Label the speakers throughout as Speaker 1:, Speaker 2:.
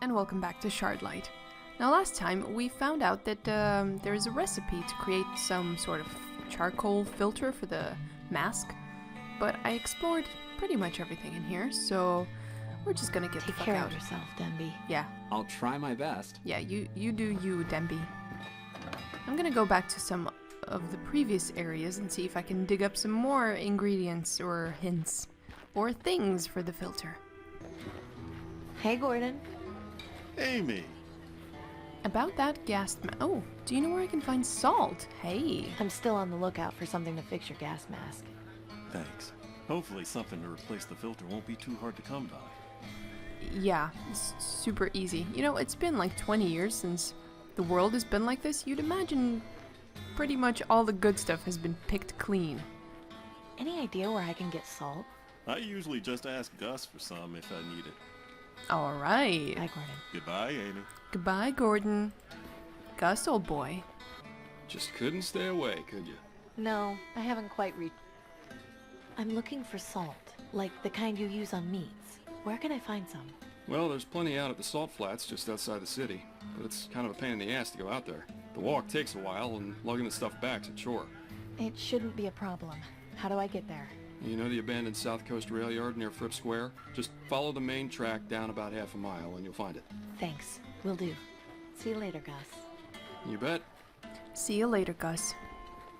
Speaker 1: and welcome back to Shardlight. Now last time we found out that there is a recipe to create some sort of charcoal filter for the mask, but I explored pretty much everything in here, so we're just gonna get the fuck out.
Speaker 2: Take care of yourself, Denby.
Speaker 1: Yeah.
Speaker 3: I'll try my best.
Speaker 1: Yeah, you do you, Denby. I'm gonna go back to some of the previous areas and see if I can dig up some more ingredients or hints or things for the filter.
Speaker 2: Hey, Gordon.
Speaker 4: Amy!
Speaker 1: About that gas oh, do you know where I can find salt? Hey.
Speaker 2: I'm still on the lookout for something to fix your gas mask.
Speaker 4: Thanks. Hopefully something to replace the filter won't be too hard to come by.
Speaker 1: Yeah, it's super easy. You know, it's been like 20 years since the world has been like this. You'd imagine pretty much all the good stuff has been picked clean.
Speaker 2: Any idea where I can get salt?
Speaker 4: I usually just ask Gus for some if I need it.
Speaker 1: Alright.
Speaker 2: Bye, Gordon.
Speaker 4: Goodbye, Amy.
Speaker 1: Goodbye, Gordon. Gus, old boy.
Speaker 5: Just couldn't stay away, could you?
Speaker 2: No, I haven't quite reached... I'm looking for salt, like the kind you use on meats. Where can I find some?
Speaker 5: Well, there's plenty out at the salt flats just outside the city, but it's kind of a pain in the ass to go out there. The walk takes a while, and lugging the stuff back's a chore.
Speaker 2: It shouldn't be a problem. How do I get there?
Speaker 5: You know the abandoned South Coast rail yard near Fripp Square? Just follow the main track down about half a mile, and you'll find it.
Speaker 2: Thanks. Will do. See you later, Gus.
Speaker 5: You bet.
Speaker 1: See you later, Gus.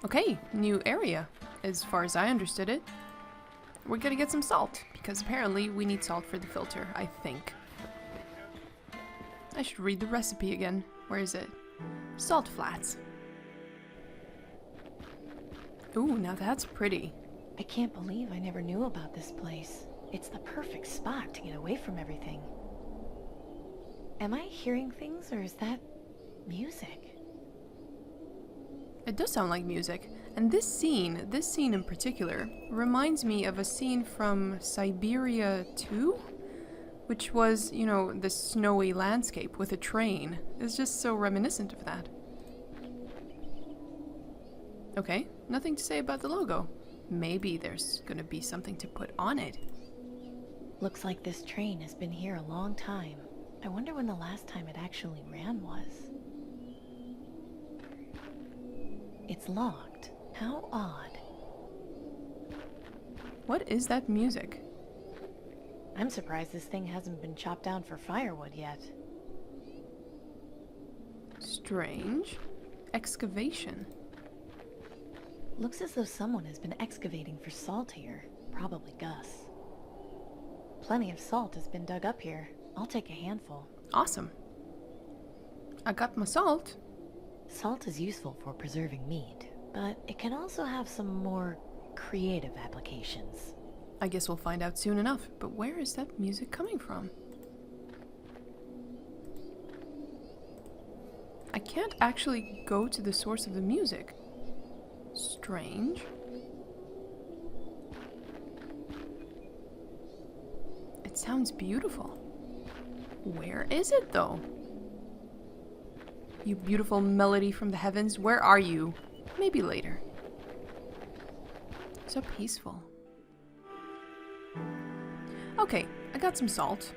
Speaker 1: Okay, new area, as far as I understood it. We're gonna get some salt, because apparently we need salt for the filter, I think. I should read the recipe again. Where is it? Salt flats. Ooh, now that's pretty.
Speaker 2: I can't believe I never knew about this place. It's the perfect spot to get away from everything. Am I hearing things, or is that music?
Speaker 1: It does sound like music. And this scene in particular, reminds me of a scene from Siberia 2? Which was, you know, the snowy landscape with a train. It's just so reminiscent of that. Okay, nothing to say about the logo. Maybe there's gonna be something to put on it.
Speaker 2: Looks like this train has been here a long time. I wonder when the last time it actually ran was. It's locked. How odd.
Speaker 1: What is that music?
Speaker 2: I'm surprised this thing hasn't been chopped down for firewood yet.
Speaker 1: Strange. Excavation.
Speaker 2: Looks as though someone has been excavating for salt here. Probably Gus. Plenty of salt has been dug up here. I'll take a handful.
Speaker 1: Awesome. I got my salt.
Speaker 2: Salt is useful for preserving meat, but it can also have some more creative applications.
Speaker 1: I guess we'll find out soon enough, but where is that music coming from? I can't actually go to the source of the music. Strange. It sounds beautiful. Where is it, though? You beautiful melody from the heavens, where are you? Maybe later. So peaceful. Okay, I got some salt.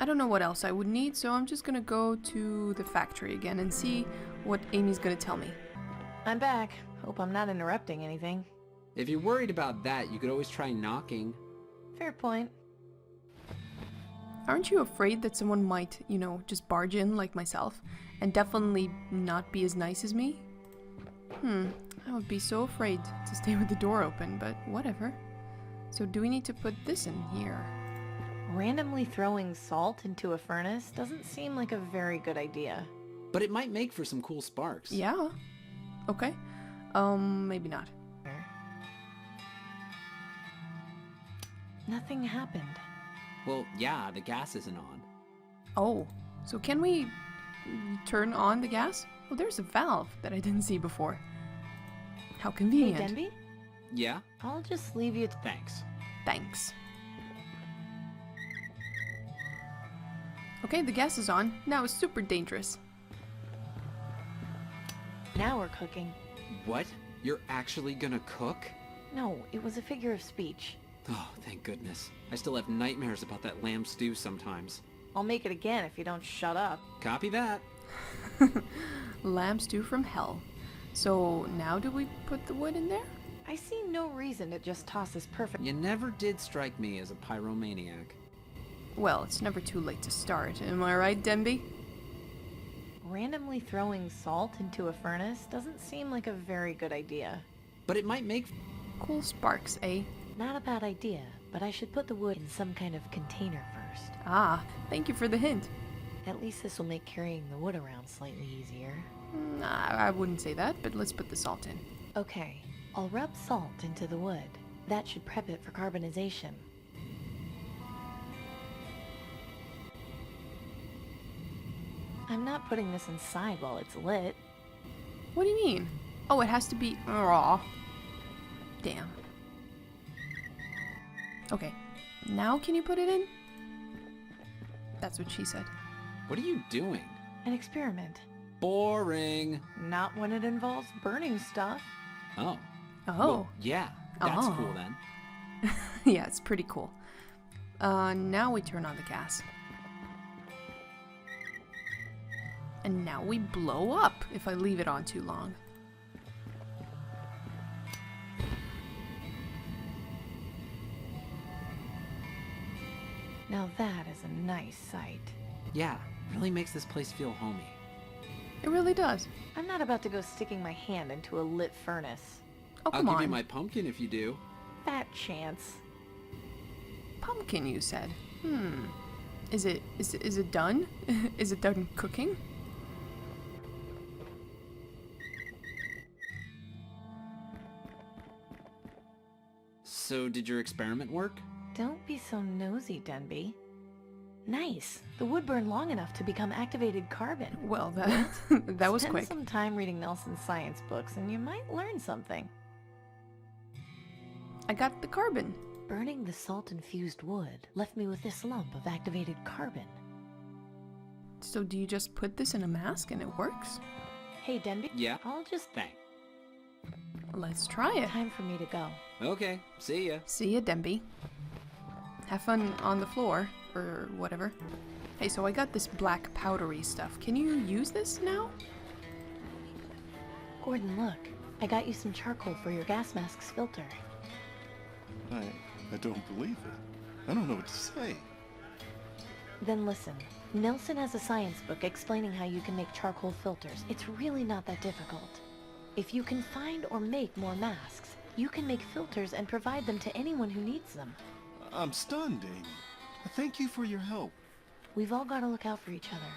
Speaker 1: I don't know what else I would need, so I'm just gonna go to the factory again and see what Amy's gonna tell me.
Speaker 2: I'm back. Hope I'm not interrupting anything.
Speaker 3: If you're worried about that, you could always try knocking.
Speaker 2: Fair point.
Speaker 1: Aren't you afraid that someone might, you know, just barge in like myself and definitely not be as nice as me? I would be so afraid to stay with the door open, but whatever. So do we need to put this in here?
Speaker 2: Randomly throwing salt into a furnace doesn't seem like a very good idea.
Speaker 3: But it might make for some cool sparks.
Speaker 1: Yeah. Okay. Maybe not.
Speaker 2: Nothing happened.
Speaker 3: Well, yeah, the gas isn't on.
Speaker 1: Oh, so can we turn on the gas? Oh, there's a valve that I didn't see before. How
Speaker 2: Hey,
Speaker 1: convenient.
Speaker 2: Denby?
Speaker 3: Yeah?
Speaker 2: I'll just leave you to...
Speaker 3: Thanks.
Speaker 1: Thanks. Okay, the gas is on. Now it's super dangerous.
Speaker 2: Now we're cooking.
Speaker 3: What? You're actually gonna cook?
Speaker 2: No, it was a figure of speech.
Speaker 3: Oh, thank goodness. I still have nightmares about that lamb stew sometimes.
Speaker 2: I'll make it again if you don't shut up.
Speaker 3: Copy that.
Speaker 1: Lamb stew from hell. So now do we put the wood in there?
Speaker 2: I see no reason to just toss this perfect...
Speaker 3: You never did strike me as a pyromaniac.
Speaker 1: Well, it's never too late to start. Am I right, Denby?
Speaker 2: Randomly throwing salt into a furnace doesn't seem like a very good idea.
Speaker 3: But it might make...
Speaker 1: Cool sparks, eh?
Speaker 2: Not a bad idea, but I should put the wood in some kind of container first.
Speaker 1: Ah, thank you for the hint.
Speaker 2: At least this will make carrying the wood around slightly easier.
Speaker 1: I wouldn't say that, but let's put the salt in.
Speaker 2: Okay, I'll rub salt into the wood. That should prep it for carbonization. I'm not putting this inside while it's lit.
Speaker 1: What do you mean? Oh, it has to be raw. Damn. Okay, now can you put it in? That's what she said.
Speaker 3: What are you doing?
Speaker 2: An experiment.
Speaker 3: Boring.
Speaker 2: Not when it involves burning stuff.
Speaker 3: Oh.
Speaker 1: Oh.
Speaker 3: Well, yeah, that's
Speaker 1: Oh.
Speaker 3: cool then.
Speaker 1: Yeah, it's pretty cool. Now we turn on the gas. And now we blow up if I leave it on too long.
Speaker 2: Now that is a nice sight.
Speaker 3: Yeah, really makes this place feel homey.
Speaker 1: It really does.
Speaker 2: I'm not about to go sticking my hand into a lit furnace.
Speaker 1: Oh,
Speaker 3: I'll
Speaker 1: come
Speaker 3: give
Speaker 1: on.
Speaker 3: you my pumpkin if you do.
Speaker 2: Fat chance.
Speaker 1: Pumpkin, you said. Is it done? Is it done cooking?
Speaker 3: So did your experiment work?
Speaker 2: Don't be so nosy, Denby. Nice. The wood burned long enough to become activated carbon.
Speaker 1: Well, that that was
Speaker 2: Spend
Speaker 1: quick.
Speaker 2: some time reading Nelson's science books and you might learn something.
Speaker 1: I got the carbon.
Speaker 2: Burning the salt-infused wood left me with this lump of activated carbon.
Speaker 1: So do you just put this in a mask and it works?
Speaker 2: Hey, Denby.
Speaker 3: Yeah?
Speaker 2: I'll just...
Speaker 3: Thanks.
Speaker 1: Let's try it.
Speaker 2: Time for me to go.
Speaker 3: Okay, see ya.
Speaker 1: See ya, Denby. Have fun on the floor, or whatever. Hey, so I got this black powdery stuff. Can you use this now?
Speaker 2: Gordon, look. I got you some charcoal for your gas mask's filter.
Speaker 4: I don't believe it. I don't know what to say.
Speaker 2: Then listen. Nelson has a science book explaining how you can make charcoal filters. It's really not that difficult. If you can find or make more masks, you can make filters and provide them to anyone who needs them.
Speaker 4: I'm stunned, Amy. Thank you for your help.
Speaker 2: We've all got to look out for each other.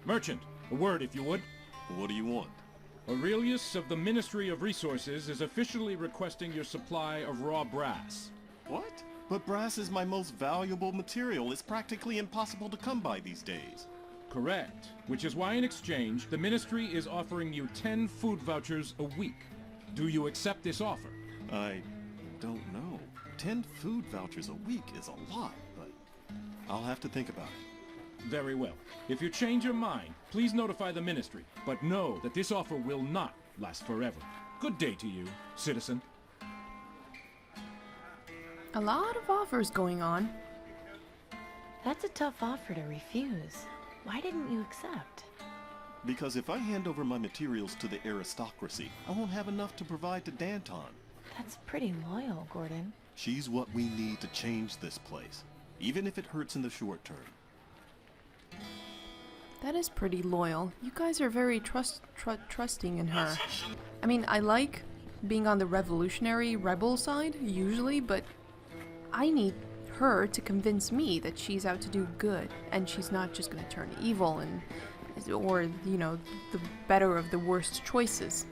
Speaker 6: Merchant, a word if you would.
Speaker 4: What do you want?
Speaker 6: Aurelius of the Ministry of Resources is officially requesting your supply of raw brass.
Speaker 4: What? But brass is my most valuable material. It's practically impossible to come by these days.
Speaker 6: Correct. Which is why in exchange, the Ministry is offering you 10 food vouchers a week. Do you accept this offer?
Speaker 4: I don't know. 10 food vouchers a week is a lot, but I'll have to think about it.
Speaker 6: Very well. If you change your mind, please notify the Ministry, but know that this offer will not last forever. Good day to you, citizen.
Speaker 1: A lot of offers going on.
Speaker 2: That's a tough offer to refuse. Why didn't you accept?
Speaker 4: Because if I hand over my materials to the aristocracy, I won't have enough to provide to Danton.
Speaker 2: That's pretty loyal, Gordon.
Speaker 4: She's what we need to change this place, even if it hurts in the short term.
Speaker 1: That is pretty loyal. You guys are very trusting in her. I mean, I like being on the revolutionary rebel side, usually, but I need her to convince me that she's out to do good, and she's not just gonna turn evil and, or, you know, the better of the worst choices.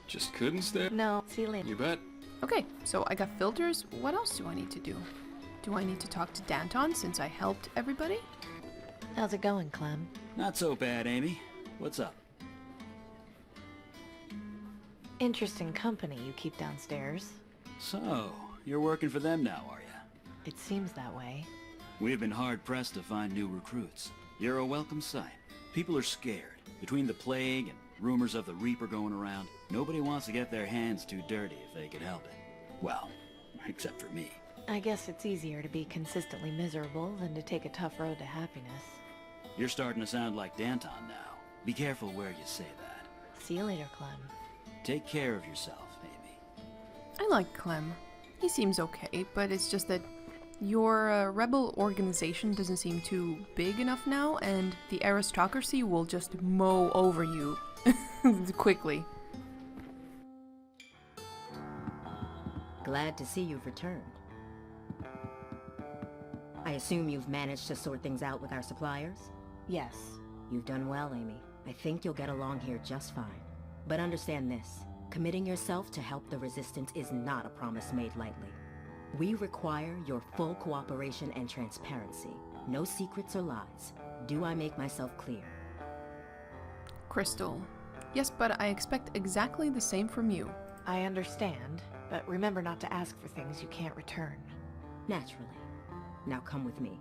Speaker 5: Just couldn't stay.
Speaker 2: No, see you later.
Speaker 5: You bet.
Speaker 1: Okay, so I got filters. What else do I need to do? Do I need to talk to Danton since I helped everybody?
Speaker 2: How's it going, Clem?
Speaker 7: Not so bad, Amy. What's up?
Speaker 2: Interesting company you keep downstairs.
Speaker 7: So, you're working for them now, are ya?
Speaker 2: It seems that way.
Speaker 7: We've been hard-pressed to find new recruits. You're a welcome sight. People are scared. Between the plague and Rumors of the Reaper going around. Nobody wants to get their hands too dirty if they can help it. Well, except for me.
Speaker 2: I guess it's easier to be consistently miserable than to take a tough road to happiness.
Speaker 7: You're starting to sound like Danton now. Be careful where you say that.
Speaker 2: See you later, Clem.
Speaker 7: Take care of yourself, Amy.
Speaker 1: I like Clem. He seems okay, but it's just that your rebel organization doesn't seem too big enough now, and the aristocracy will just mow over you quickly.
Speaker 8: Glad to see you've returned. I assume you've managed to sort things out with our suppliers?
Speaker 2: Yes.
Speaker 8: You've done well, Amy. I think you'll get along here just fine. But understand this. Committing yourself to help the Resistance is not a promise made lightly. We require your full cooperation and transparency. No secrets or lies. Do I make myself clear?
Speaker 1: Crystal. Yes, but I expect exactly the same from you.
Speaker 2: I understand, but remember not to ask for things you can't return.
Speaker 8: Naturally. Now come with me.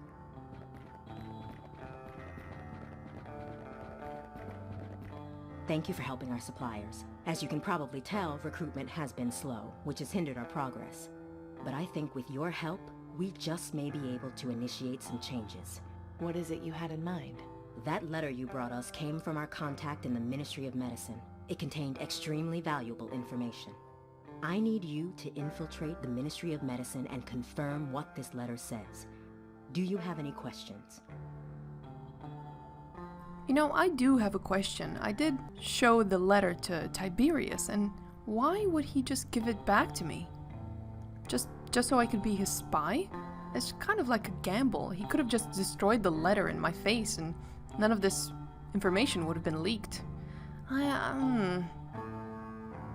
Speaker 8: Thank you for helping our suppliers. As you can probably tell, recruitment has been slow, which has hindered our progress. But I think with your help, we just may be able to initiate some changes.
Speaker 2: What is it you had in mind?
Speaker 8: That letter you brought us came from our contact in the Ministry of Medicine. It contained extremely valuable information. I need you to infiltrate the Ministry of Medicine and confirm what this letter says. Do you have any questions?
Speaker 1: You know, I do have a question. I did show the letter to Tiberius, and why would he just give it back to me? Just so I could be his spy? It's kind of like a gamble. He could have just destroyed the letter in my face, and none of this information would have been leaked.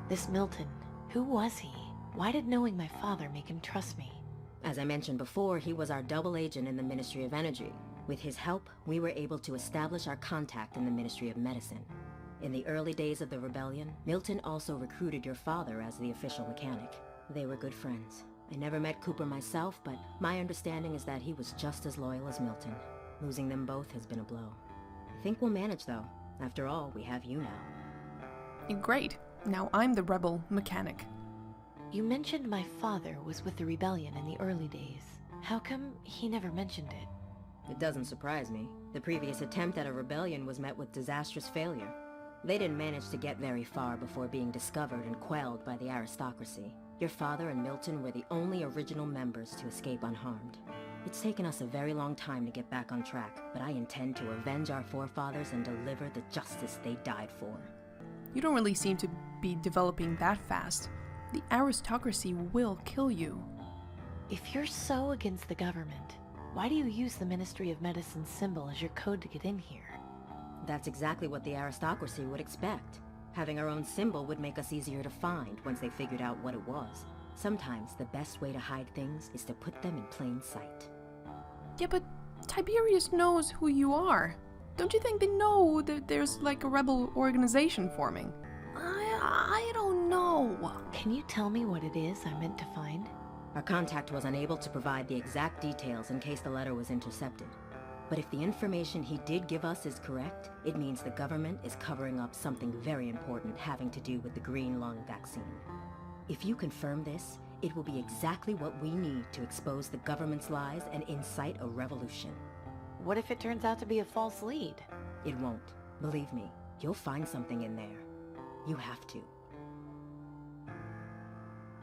Speaker 2: This Milton, who was he? Why did knowing my father make him trust me?
Speaker 8: As I mentioned before, he was our double agent in the Ministry of Energy. With his help, we were able to establish our contact in the Ministry of Medicine. In the early days of the rebellion, Milton also recruited your father as the official mechanic. They were good friends. I never met Cooper myself, but my understanding is that he was just as loyal as Milton. Losing them both has been a blow. I think we'll manage, though. After all, we have you now.
Speaker 1: Great. Now I'm the rebel mechanic.
Speaker 2: You mentioned my father was with the rebellion in the early days. How come he never mentioned it?
Speaker 8: It doesn't surprise me. The previous attempt at a rebellion was met with disastrous failure. They didn't manage to get very far before being discovered and quelled by the aristocracy. Your father and Milton were the only original members to escape unharmed. It's taken us a very long time to get back on track, but I intend to avenge our forefathers and deliver the justice they died for.
Speaker 1: You don't really seem to be developing that fast. The aristocracy will kill you.
Speaker 2: If you're so against the government, why do you use the Ministry of Medicine's symbol as your code to get in here?
Speaker 8: That's exactly what the aristocracy would expect. Having our own symbol would make us easier to find once they figured out what it was. Sometimes the best way to hide things is to put them in plain sight.
Speaker 1: Yeah, but Tiberius knows who you are. Don't you think they know that there's like a rebel organization forming? I don't know.
Speaker 2: Can you tell me what it is I meant to find?
Speaker 8: Our contact was unable to provide the exact details in case the letter was intercepted. But if the information he did give us is correct, it means the government is covering up something very important having to do with the green lung vaccine. If you confirm this, it will be exactly what we need to expose the government's lies and incite a revolution.
Speaker 2: What if it turns out to be a false lead?
Speaker 8: It won't. Believe me, you'll find something in there. You have to.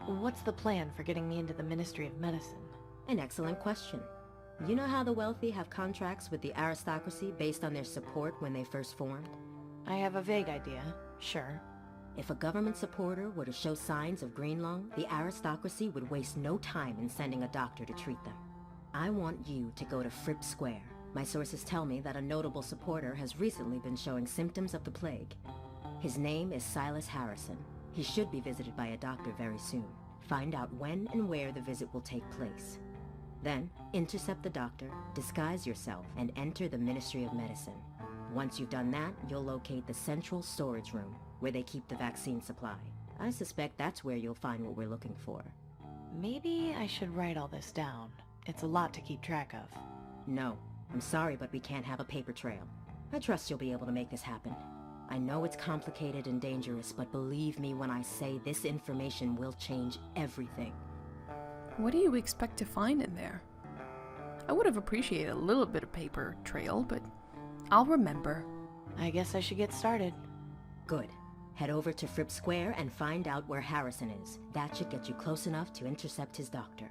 Speaker 2: What's the plan for getting me into the Ministry of Medicine?
Speaker 8: An excellent question. You know how the wealthy have contracts with the aristocracy based on their support when they first formed?
Speaker 2: I have a vague idea, sure.
Speaker 8: If a government supporter were to show signs of green lung, the aristocracy would waste no time in sending a doctor to treat them. I want you to go to Fripp Square. My sources tell me that a notable supporter has recently been showing symptoms of the plague. His name is Silas Harrison. He should be visited by a doctor very soon. Find out when and where the visit will take place. Then, intercept the doctor, disguise yourself, and enter the Ministry of Medicine. Once you've done that, you'll locate the central storage room, where they keep the vaccine supply. I suspect that's where you'll find what we're looking for.
Speaker 2: Maybe I should write all this down. It's a lot to keep track of.
Speaker 8: No, I'm sorry, but we can't have a paper trail. I trust you'll be able to make this happen. I know it's complicated and dangerous, but believe me when I say this information will change everything.
Speaker 1: What do you expect to find in there? I would have appreciated a little bit of paper trail, but I'll remember.
Speaker 2: I guess I should get started.
Speaker 8: Good. Head over to Fripp Square and find out where Harrison is. That should get you close enough to intercept his doctor.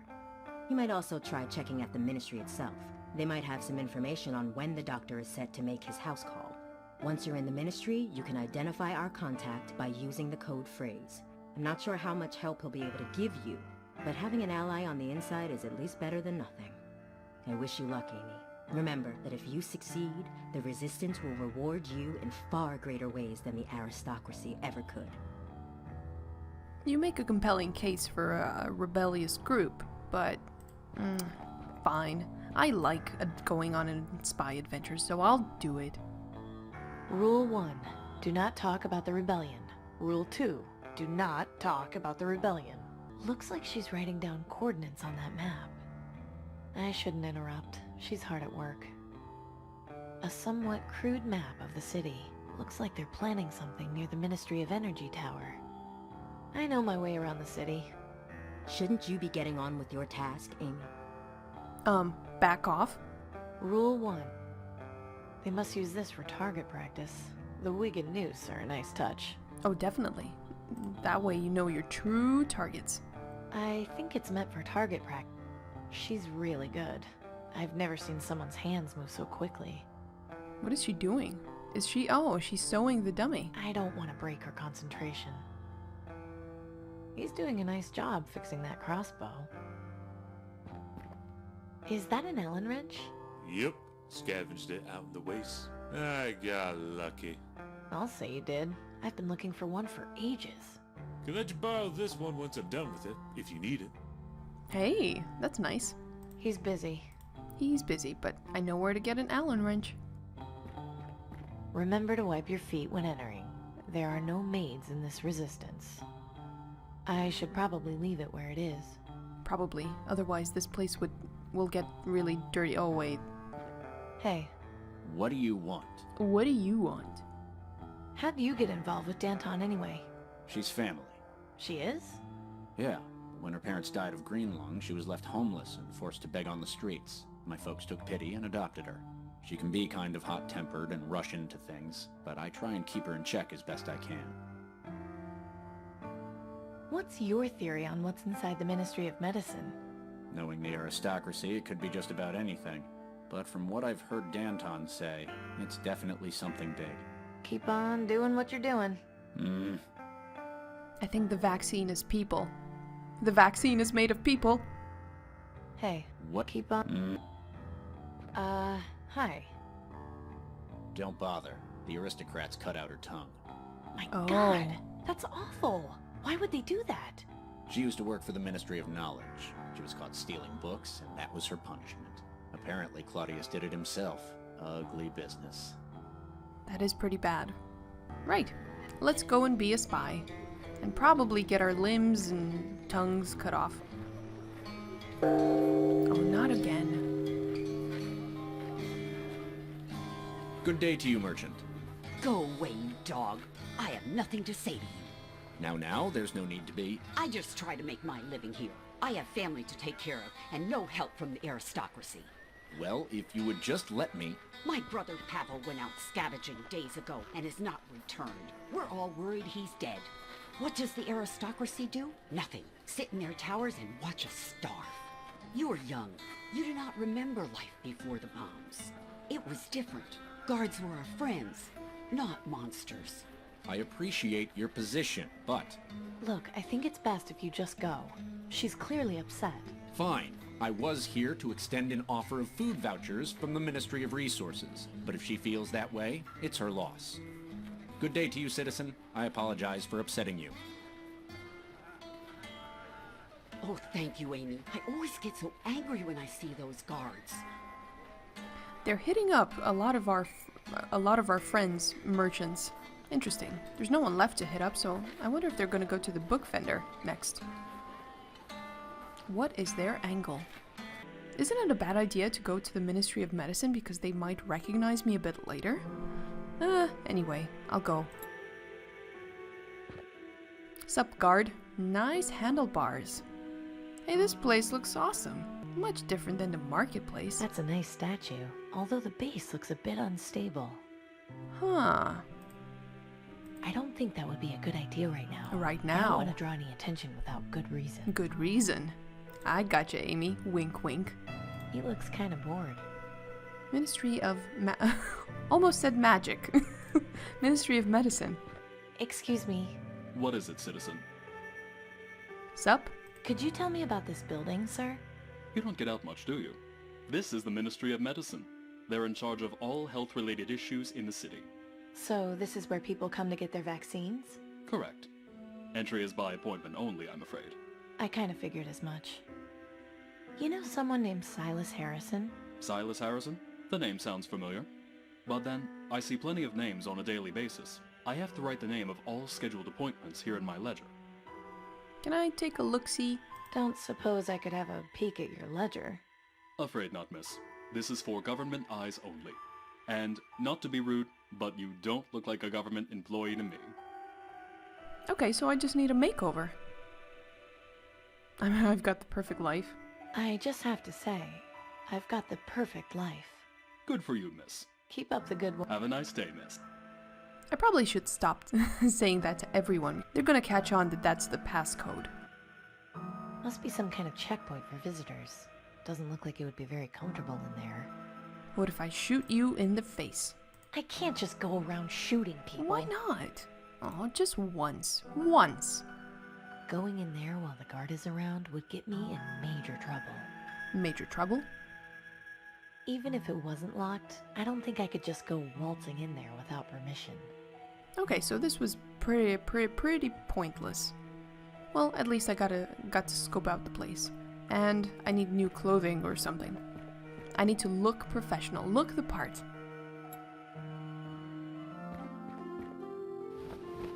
Speaker 8: You might also try checking at the Ministry itself. They might have some information on when the doctor is set to make his house call. Once you're in the Ministry, you can identify our contact by using the code phrase. I'm not sure how much help he'll be able to give you, but having an ally on the inside is at least better than nothing. I wish you luck, Amy. Remember that if you succeed, the Resistance will reward you in far greater ways than the aristocracy ever could.
Speaker 1: You make a compelling case for a rebellious group, but fine. I like going on spy adventures, so I'll do it.
Speaker 2: Rule 1. Do not talk about the rebellion. Rule 2. Do not talk about the rebellion. Looks like she's writing down coordinates on that map. I shouldn't interrupt. She's hard at work. A somewhat crude map of the city. Looks like they're planning something near the Ministry of Energy Tower. I know my way around the city.
Speaker 8: Shouldn't you be getting on with your task, Amy?
Speaker 1: Back off.
Speaker 2: Rule 1. They must use this for target practice. The wig and noose are a nice touch.
Speaker 1: Oh, definitely. That way you know your true targets.
Speaker 2: I think it's meant for target practice. She's really good. I've never seen someone's hands move so quickly.
Speaker 1: What is she doing? Is she... Oh, she's sewing the dummy.
Speaker 2: I don't want to break her concentration. He's doing a nice job fixing that crossbow. Is that an Allen wrench?
Speaker 9: Yep, scavenged it out in the waste. I got lucky.
Speaker 2: I'll say you did. I've been looking for one for ages.
Speaker 9: Can let you borrow this one once I'm done with it, if you need it.
Speaker 1: Hey, that's nice.
Speaker 2: He's busy.
Speaker 1: He's busy, but I know where to get an Allen wrench.
Speaker 2: Remember to wipe your feet when entering. There are no maids in this resistance. I should probably leave it where it is.
Speaker 1: Probably. Otherwise this place will get really dirty. Oh, wait.
Speaker 2: Hey,
Speaker 7: What do you want?
Speaker 1: What do you want?
Speaker 2: how'd you get involved with Danton anyway?
Speaker 7: She's family.
Speaker 2: She is?
Speaker 7: Yeah. When her parents died of green lung, she was left homeless and forced to beg on the streets. My folks took pity and adopted her. She can be kind of hot-tempered and rush into things, but I try and keep her in check as best I can.
Speaker 2: What's your theory on what's inside the Ministry of Medicine?
Speaker 7: Knowing the aristocracy, it could be just about anything. But from what I've heard Danton say, it's definitely something big.
Speaker 2: Keep on doing what you're doing.
Speaker 1: I think the vaccine is people. The vaccine is made of people.
Speaker 2: Hey,
Speaker 7: What?
Speaker 2: keep on... hi.
Speaker 7: Don't bother. The aristocrats cut out her tongue.
Speaker 2: My
Speaker 1: Oh.
Speaker 2: God, that's awful. Why would they do that?
Speaker 7: She used to work for the Ministry of Knowledge. She was caught stealing books, and that was her punishment. Apparently, Claudius did it himself. Ugly business.
Speaker 1: That is pretty bad. Right. Let's go and be a spy. And probably get our limbs and tongues cut off. Oh, not again.
Speaker 7: Good day to you, merchant.
Speaker 10: Go away, you dog. I have nothing to say to you.
Speaker 7: Now, there's no need to be.
Speaker 10: I just try to make my living here. I have family to take care of, and no help from the aristocracy.
Speaker 7: Well, if you would just let me...
Speaker 10: My brother Pavel went out scavenging days ago and has not returned. We're all worried he's dead. What does the aristocracy do? Nothing. Sit in their towers and watch us starve. You are young. You do not remember life before the bombs. It was different. Guards were our friends, not monsters.
Speaker 7: I appreciate your position, but...
Speaker 2: Look, I think it's best if you just go. She's clearly upset.
Speaker 7: Fine. I was here to extend an offer of food vouchers from the Ministry of Resources. But if she feels that way, it's her loss. Good day to you, citizen. I apologize for upsetting you.
Speaker 10: Oh, thank you, Amy. I always get so angry when I see those guards.
Speaker 1: They're hitting up a lot of our friends, merchants. Interesting. There's no one left to hit up, so I wonder if they're going to go to the book vendor next. What is their angle? Isn't it a bad idea to go to the Ministry of Medicine because they might recognize me a bit later? Anyway, I'll go. Sup, guard? Nice handlebars. Hey, this place looks awesome. Much different than the marketplace.
Speaker 2: That's a nice statue, although the base looks a bit unstable.
Speaker 1: Huh.
Speaker 2: I don't think that would be a good idea right now.
Speaker 1: Right
Speaker 2: I
Speaker 1: now?
Speaker 2: don't want to draw any attention without good reason.
Speaker 1: Good reason. I gotcha, Amy. Wink, wink.
Speaker 2: He looks kind of bored.
Speaker 1: Ministry of almost said magic. Ministry of Medicine.
Speaker 2: Excuse me,
Speaker 4: What is it, citizen?
Speaker 1: Sup?
Speaker 2: could you tell me about this building, sir?
Speaker 5: You don't get out much, do you? This is the Ministry of Medicine. They're in charge of all health-related issues in the city.
Speaker 2: So this is where people come to get their vaccines?
Speaker 5: Correct. Entry is by appointment only, I'm afraid.
Speaker 2: I kind of figured as much. You know someone named Silas Harrison?
Speaker 5: Silas Harrison? The name sounds familiar. But then, I see plenty of names on a daily basis. I have to write the name of all scheduled appointments here in my ledger.
Speaker 1: Can I take a look-see?
Speaker 2: Don't suppose I could have a peek at your ledger.
Speaker 5: Afraid not, miss. This is for government eyes only. And, not to be rude, but you don't look like a government employee to me.
Speaker 1: Okay, so I just need a makeover. I mean, I've got the perfect life.
Speaker 2: I just have to say, I've got the perfect life.
Speaker 5: Good for you, miss.
Speaker 2: Keep up the good work.
Speaker 5: Have a nice day, miss.
Speaker 1: I probably should stop saying that to everyone. They're gonna catch on that that's the passcode.
Speaker 2: Must be some kind of checkpoint for visitors. Doesn't look like it would be very comfortable in there.
Speaker 1: What if I shoot you in the face?
Speaker 2: I can't just go around shooting people.
Speaker 1: Why not? Oh, just once. Once.
Speaker 2: Going in there while the guard is around would get me in major trouble.
Speaker 1: Major trouble?
Speaker 2: Even if it wasn't locked, I don't think I could just go waltzing in there without permission.
Speaker 1: Okay, so this was pretty pointless. Well, at least I got to scope out the place. And I need new clothing or something. I need to look professional, look the part.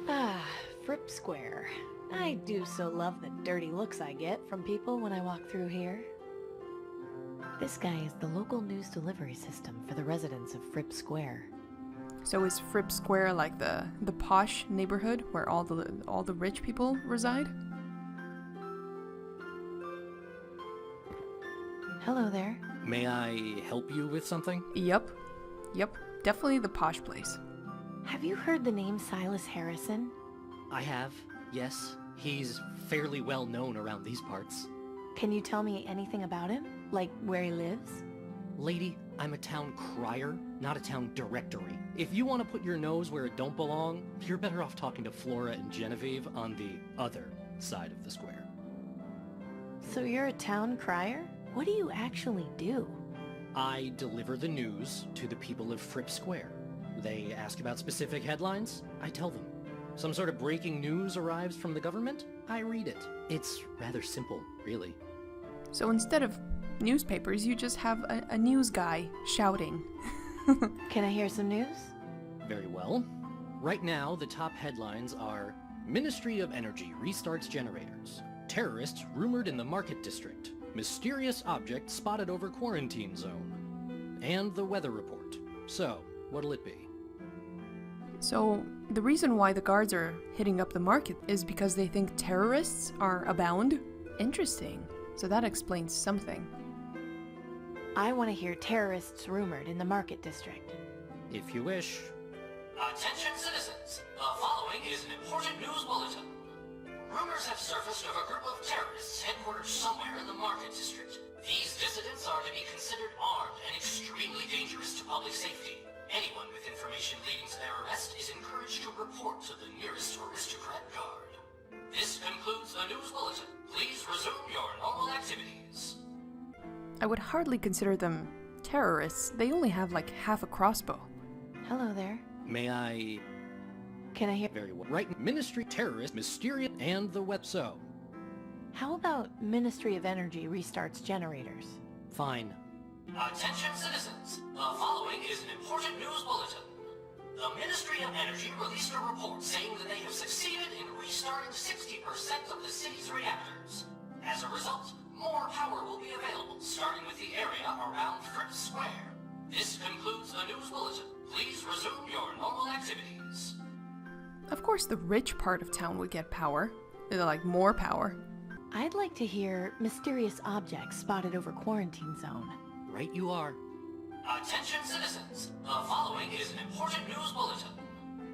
Speaker 2: Ah, Fripp Square. I do so love the dirty looks I get from people when I walk through here. This guy is the local news delivery system for the residents of Fripp Square.
Speaker 1: So is Fripp Square like the posh neighborhood where all the rich people reside?
Speaker 2: Hello there.
Speaker 11: May I help you with something?
Speaker 1: Yep, definitely the posh place.
Speaker 2: Have you heard the name Silas Harrison?
Speaker 11: I have, yes. He's fairly well known around these parts.
Speaker 2: Can you tell me anything about him? Like where he lives?
Speaker 11: Lady, I'm a town crier, not a town directory. If you want to put your nose where it don't belong, you're better off talking to Flora and Genevieve on the other side of the square.
Speaker 2: So you're a town crier? What do you actually do?
Speaker 11: I deliver the news to the people of Fripp Square. They ask about specific headlines, I tell them. Some sort of breaking news arrives from the government, I read it. It's rather simple, really.
Speaker 1: So instead of newspapers, you just have a news guy shouting.
Speaker 2: Can I hear some news?
Speaker 11: Very well. Right now, the top headlines are Ministry of Energy restarts generators. Terrorists rumored in the market district. Mysterious object spotted over quarantine zone. And the weather report. So, what'll it be?
Speaker 1: So, the reason why the guards are hitting up the market is because they think terrorists are abound? Interesting. So that explains something.
Speaker 2: I want to hear terrorists rumored in the market district.
Speaker 11: If you wish.
Speaker 12: Attention citizens, the following is an important news bulletin. Rumors have surfaced of a group of terrorists headquartered somewhere in the market district. These dissidents are to be considered armed and extremely dangerous to public safety. Anyone with information leading to their arrest is encouraged to report to the nearest aristocrat guard. This concludes the news bulletin. Please resume your normal activities.
Speaker 1: I would hardly consider them terrorists. They only have like half a crossbow.
Speaker 2: Hello there.
Speaker 11: May I...
Speaker 2: Can I hear...
Speaker 11: Very well. Right, Ministry, Terrorist, Mysterious, and the web so.
Speaker 2: How about Ministry of Energy restarts generators?
Speaker 11: Fine.
Speaker 12: Attention citizens, the following is an important news bulletin. The Ministry of Energy released a report saying that they have succeeded in restarting 60% of the city's reactors. As a result, more power will be available, starting with the area around Fripp Square. This concludes the news bulletin. please resume your normal activities.
Speaker 1: Of course, the rich part of town would get power. Like, more power.
Speaker 2: I'd like to hear mysterious objects spotted over quarantine zone.
Speaker 11: Right you are.
Speaker 12: Attention citizens, the following is an important news bulletin.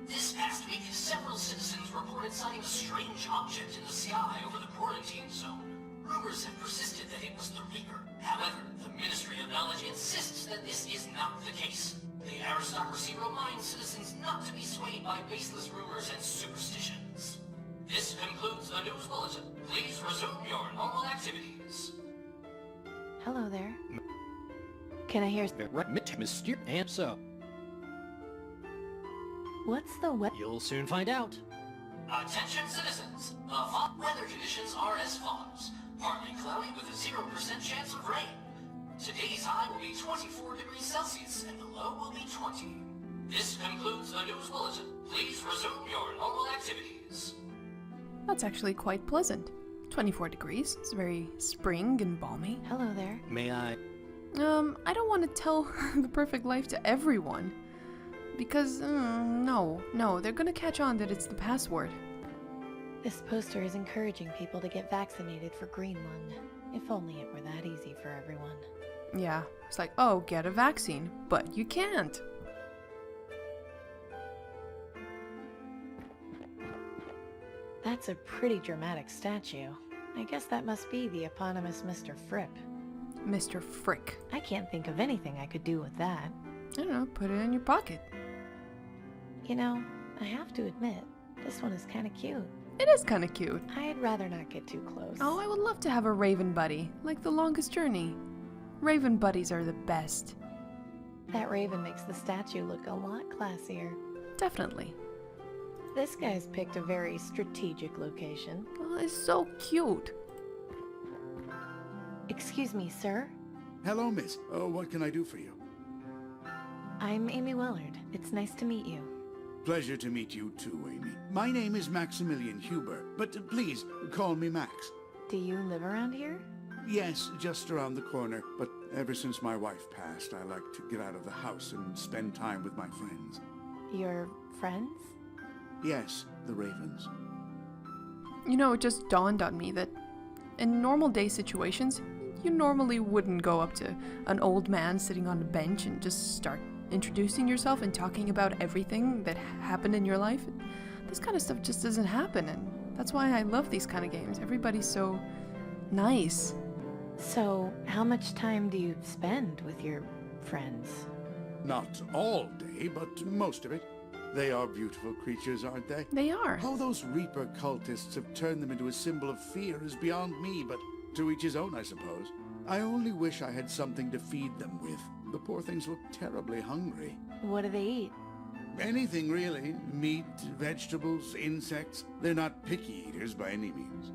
Speaker 12: This past week, several citizens reported sighting a strange object in the sky over the quarantine zone. Rumors have persisted that it was the Reaper. However, the Ministry of Knowledge insists that this is not the case. The aristocracy reminds citizens not to be swayed by baseless rumors and superstitions. This concludes the news bulletin. Please resume your normal activities.
Speaker 2: Hello there. Can I hear...
Speaker 11: Mysterious. And so,
Speaker 2: What's the
Speaker 11: you'll soon find out.
Speaker 12: Attention citizens, the weather conditions are as follows. Partly cloudy with a 0% chance of rain. Today's high will be 24 degrees Celsius and the low will be 20. This concludes the news bulletin. Please resume your normal activities.
Speaker 1: That's actually quite pleasant. 24 degrees. It's very spring and balmy.
Speaker 2: Hello there.
Speaker 11: May I?
Speaker 1: I don't want to tell the perfect life to everyone. Because, no, they're gonna catch on that it's the password.
Speaker 2: This poster is encouraging people to get vaccinated for Greenland. If only it were that easy for everyone.
Speaker 1: Yeah, it's like, oh, get a vaccine, but you can't.
Speaker 2: That's a pretty dramatic statue. I guess that must be the eponymous Mr. Fripp.
Speaker 1: Mr. Frick.
Speaker 2: I can't think of anything I could do with that.
Speaker 1: I don't know, put it in your pocket.
Speaker 2: You know, I have to admit, this one is kind of cute.
Speaker 1: It is kind of cute.
Speaker 2: I'd rather not get too close.
Speaker 1: Oh, I would love to have a raven buddy, like the longest journey. Raven buddies are the best.
Speaker 2: That raven makes the statue look a lot classier.
Speaker 1: Definitely.
Speaker 2: This guy's picked a very strategic location.
Speaker 1: Oh, it's so cute.
Speaker 2: Excuse me, sir?
Speaker 13: Hello, miss. What can I do for you?
Speaker 2: I'm Amy Wellard. It's nice to meet you.
Speaker 13: Pleasure to meet you too, Amy. My name is Maximilian Huber, but please call me Max.
Speaker 2: Do you live around here?
Speaker 13: Yes, just around the corner, but ever since my wife passed, I like to get out of the house and spend time with my friends.
Speaker 2: Your friends?
Speaker 13: Yes, the Ravens.
Speaker 1: You know, it just dawned on me that in normal day situations, you normally wouldn't go up to an old man sitting on a bench and just start introducing yourself and talking about everything that happened in your life. This kind of stuff just doesn't happen, and that's why I love these kind of games. Everybody's so nice.
Speaker 2: So, how much time do you spend with your friends?
Speaker 13: Not all day, but most of it. They are beautiful creatures, aren't they?
Speaker 1: They are.
Speaker 13: How those Reaper cultists have turned them into a symbol of fear is beyond me, but to each his own, I suppose. I only wish I had something to feed them with. The poor things look terribly hungry.
Speaker 2: What do they eat?
Speaker 13: Anything, really. Meat, vegetables, insects. They're not picky eaters by any means.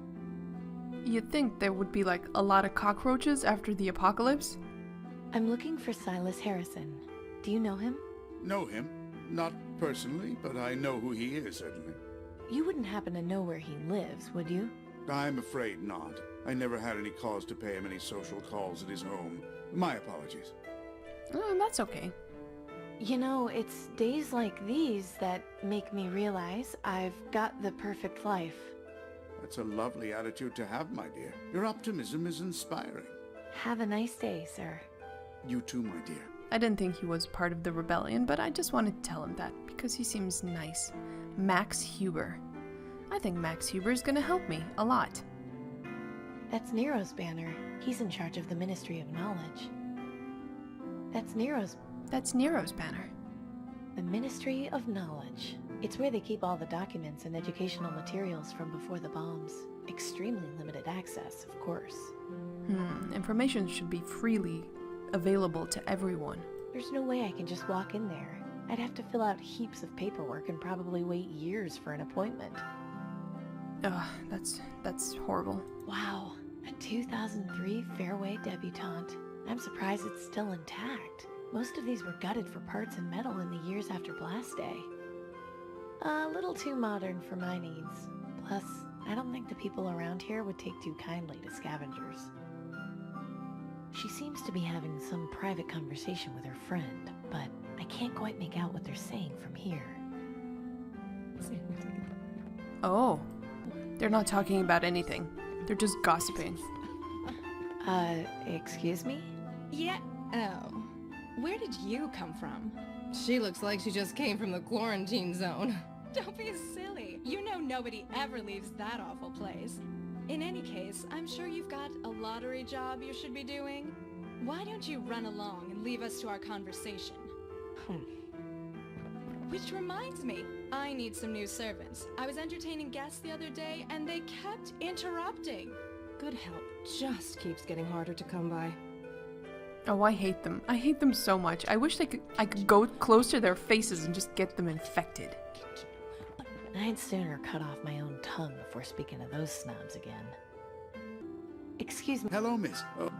Speaker 1: You'd think there would be like a lot of cockroaches after the apocalypse.
Speaker 2: I'm looking for Silas Harrison. Do you know him?
Speaker 13: Know him? Not personally, but I know who he is, certainly.
Speaker 2: You wouldn't happen to know where he lives, would you?
Speaker 13: I'm afraid not. I never had any cause to pay him any social calls at his home. My apologies.
Speaker 1: Oh, that's okay.
Speaker 2: You know, it's days like these that make me realize I've got the perfect life.
Speaker 13: That's a lovely attitude to have, my dear. Your optimism is inspiring.
Speaker 2: Have a nice day, sir.
Speaker 13: You too, my dear.
Speaker 1: I didn't think he was part of the rebellion, but I just wanted to tell him that because he seems nice. Max Huber. I think Max Huber is gonna help me a lot.
Speaker 2: That's Nero's banner. He's in charge of the Ministry of Knowledge. That's Nero's
Speaker 1: banner.
Speaker 2: The Ministry of Knowledge. It's where they keep all the documents and educational materials from before the bombs. Extremely limited access, of course.
Speaker 1: Information should be freely available to everyone.
Speaker 2: There's no way I can just walk in there. I'd have to fill out heaps of paperwork and probably wait years for an appointment.
Speaker 1: Ugh, that's horrible.
Speaker 2: Wow, a 2003 Fairway debutante. I'm surprised it's still intact. Most of these were gutted for parts and metal in the years after Blast Day. A little too modern for my needs. Plus, I don't think the people around here would take too kindly to scavengers. She seems to be having some private conversation with her friend, but I can't quite make out what they're saying from here.
Speaker 1: Oh. They're not talking about anything. They're just gossiping.
Speaker 2: Excuse me?
Speaker 14: Yeah. Oh. Where did you come from? She looks like she just came from the quarantine zone. Don't be silly. You know nobody ever leaves that awful place. In any case, I'm sure you've got a lottery job you should be doing. Why don't you run along and leave us to our conversation? Which reminds me, I need some new servants. I was entertaining guests the other day, and they kept interrupting. Good help just keeps getting harder to come by.
Speaker 1: Oh, I hate them. I hate them so much. I wish I could go close to their faces and just get them infected.
Speaker 2: I'd sooner cut off my own tongue before speaking to those snobs again. Excuse me.
Speaker 13: Hello, miss. Oh.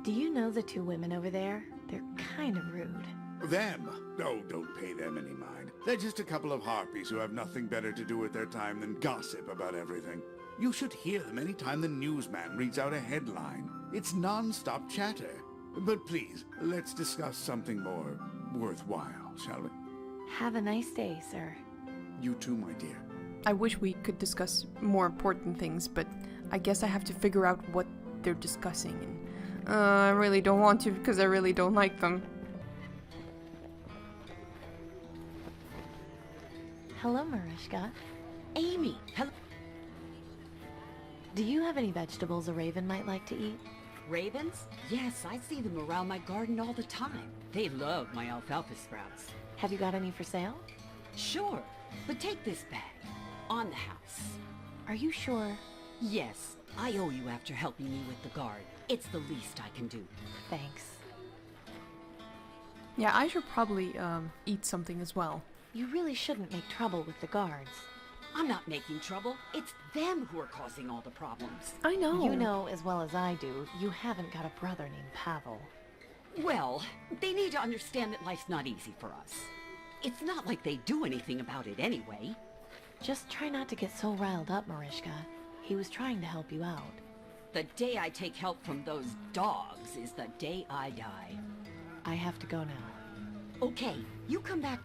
Speaker 2: Do you know the two women over there? They're kind of rude.
Speaker 13: Them? No, don't pay them any mind. They're just a couple of harpies who have nothing better to do with their time than gossip about everything. You should hear them any time the newsman reads out a headline. It's non-stop chatter. But please, let's discuss something more worthwhile, shall we?
Speaker 2: Have a nice day, sir.
Speaker 13: You too, my dear.
Speaker 1: I wish we could discuss more important things, but I guess I have to figure out what they're discussing, and I really don't want to because I really don't like them.
Speaker 2: Hello, Mariska.
Speaker 10: Amy, hello.
Speaker 2: Do you have any vegetables a raven might like to eat?
Speaker 10: Ravens? Yes, I see them around my garden all the time. They love my alfalfa sprouts.
Speaker 2: Have you got any for sale?
Speaker 10: Sure, but take this bag. On the house.
Speaker 2: Are you sure?
Speaker 10: Yes, I owe you after helping me with the guard. It's the least I can do.
Speaker 2: Thanks.
Speaker 1: Yeah, I should probably eat something as well.
Speaker 2: You really shouldn't make trouble with the guards.
Speaker 10: I'm not making trouble. It's them who are causing all the problems.
Speaker 1: I know.
Speaker 2: You know as well as I do, you haven't got a brother named Pavel.
Speaker 10: Well, they need to understand that life's not easy for us. It's not like they do anything about it anyway.
Speaker 2: Just try not to get so riled up, Mariska. He was trying to help you out.
Speaker 10: The day I take help from those dogs is the day I die.
Speaker 2: I have to go now.
Speaker 10: Okay, you come back.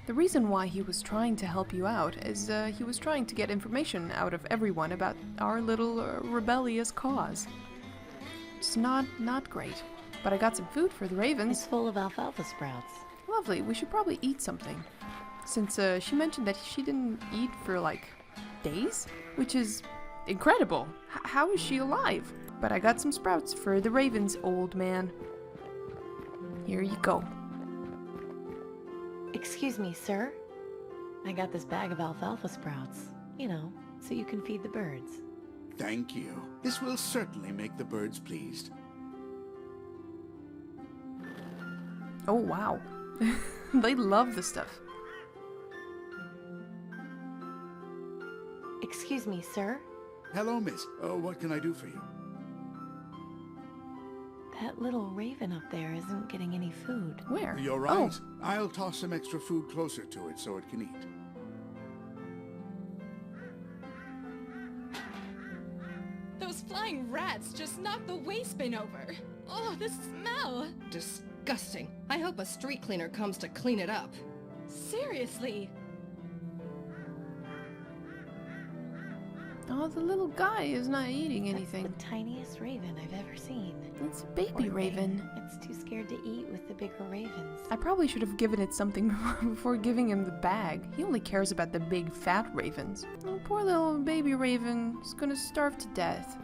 Speaker 1: The reason why he was trying to help you out is he was trying to get information out of everyone about our little rebellious cause. It's not great. But I got some food for the ravens.
Speaker 2: It's full of alfalfa sprouts.
Speaker 1: Lovely. We should probably eat something. Since she mentioned that she didn't eat for like days, which is incredible. How is she alive? But I got some sprouts for the ravens, old man. Here you go.
Speaker 2: Excuse me, sir. I got this bag of alfalfa sprouts. You know, so you can feed the birds.
Speaker 13: Thank you. This will certainly make the birds pleased.
Speaker 1: Oh, wow. They love the stuff.
Speaker 2: Excuse me, sir.
Speaker 13: Hello, miss. What can I do for you?
Speaker 2: That little raven up there isn't getting any food.
Speaker 1: Where?
Speaker 13: You're right. Oh. I'll toss some extra food closer to it so it can eat.
Speaker 14: Those flying rats just knocked the waste bin over. Oh, the smell! Disgusting. I hope a street cleaner comes to clean it up. Seriously.
Speaker 1: Oh, the little guy is not eating anything.
Speaker 2: That's the tiniest raven I've ever seen.
Speaker 1: It's a baby raven.
Speaker 2: It's too scared to eat with the bigger ravens.
Speaker 1: I probably should have given it something before giving him the bag. He only cares about the big fat ravens. Oh, poor little baby raven is gonna starve to death.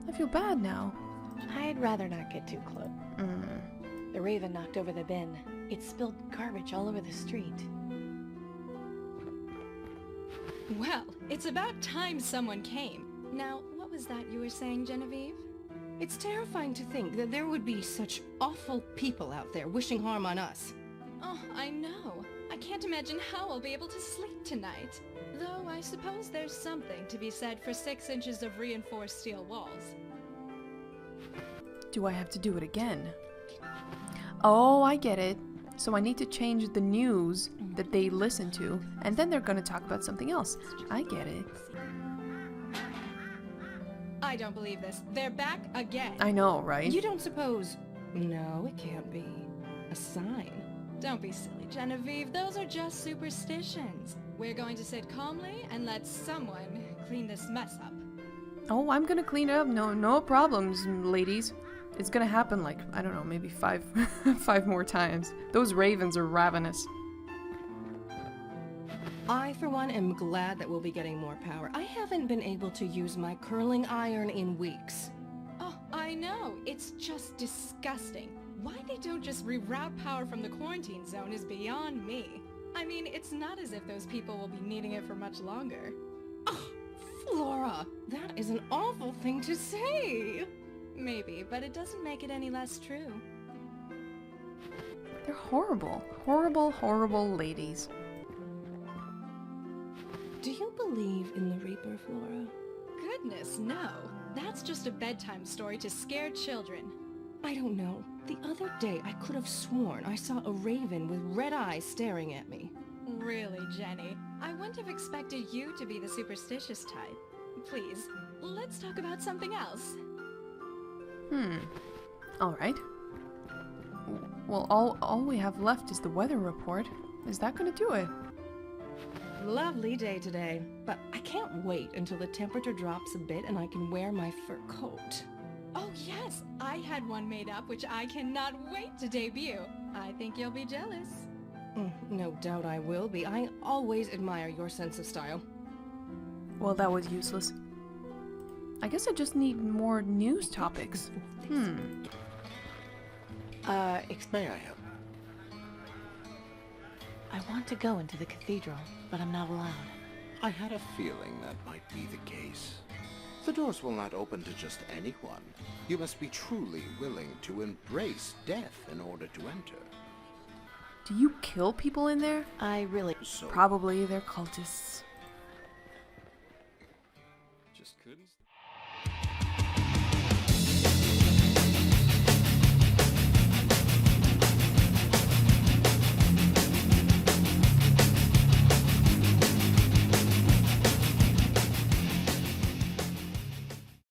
Speaker 1: I feel bad now.
Speaker 2: I'd rather not get too close. The raven knocked over the bin. It spilled garbage all over the street.
Speaker 14: Well, it's about time someone came. Now, what was that you were saying, Genevieve? It's terrifying to think that there would be such awful people out there wishing harm on us. Oh, I know. I can't imagine how I'll be able to sleep tonight. Though I suppose there's something to be said for 6 inches of reinforced steel walls.
Speaker 1: Do I have to do it again? Oh, I get it. So I need to change the news that they listen to, and then they're gonna talk about something else. I get it.
Speaker 14: I don't believe this. They're back again.
Speaker 1: I know, right?
Speaker 14: You don't suppose... No, it can't be. A sign? Don't be silly, Genevieve. Those are just superstitions. We're going to sit calmly and let someone clean this mess up.
Speaker 1: Oh, I'm gonna clean it up. No problems, ladies. It's gonna happen like, I don't know, maybe five more times. Those ravens are ravenous.
Speaker 14: I, for one, am glad that we'll be getting more power. I haven't been able to use my curling iron in weeks. Oh, I know. It's just disgusting. Why they don't just reroute power from the quarantine zone is beyond me. I mean, it's not as if those people will be needing it for much longer. Oh, Flora, that is an awful thing to say. Maybe, but it doesn't make it any less true.
Speaker 1: They're horrible. Horrible, horrible ladies.
Speaker 14: Do you believe in the Reaper, Flora?
Speaker 15: Goodness, no. That's just a bedtime story to scare children.
Speaker 14: I don't know. The other day, I could have sworn I saw a raven with red eyes staring at me.
Speaker 15: Really, Jenny? I wouldn't have expected you to be the superstitious type. Please, let's talk about something else.
Speaker 1: Alright. Well, all we have left is the weather report. Is that gonna do it?
Speaker 14: Lovely day today, but I can't wait until the temperature drops a bit and I can wear my fur coat.
Speaker 15: Oh yes, I had one made up which I cannot wait to debut. I think you'll be jealous.
Speaker 14: No doubt I will be. I always admire your sense of style.
Speaker 1: Well, that was useless. I guess I just need more news topics.
Speaker 2: May I help? I want to go into the cathedral, but I'm not allowed.
Speaker 16: I had a feeling that might be the case. The doors will not open to just anyone. You must be truly willing to embrace death in order to enter.
Speaker 1: Do you kill people in there? Probably they're cultists.
Speaker 5: Just couldn't.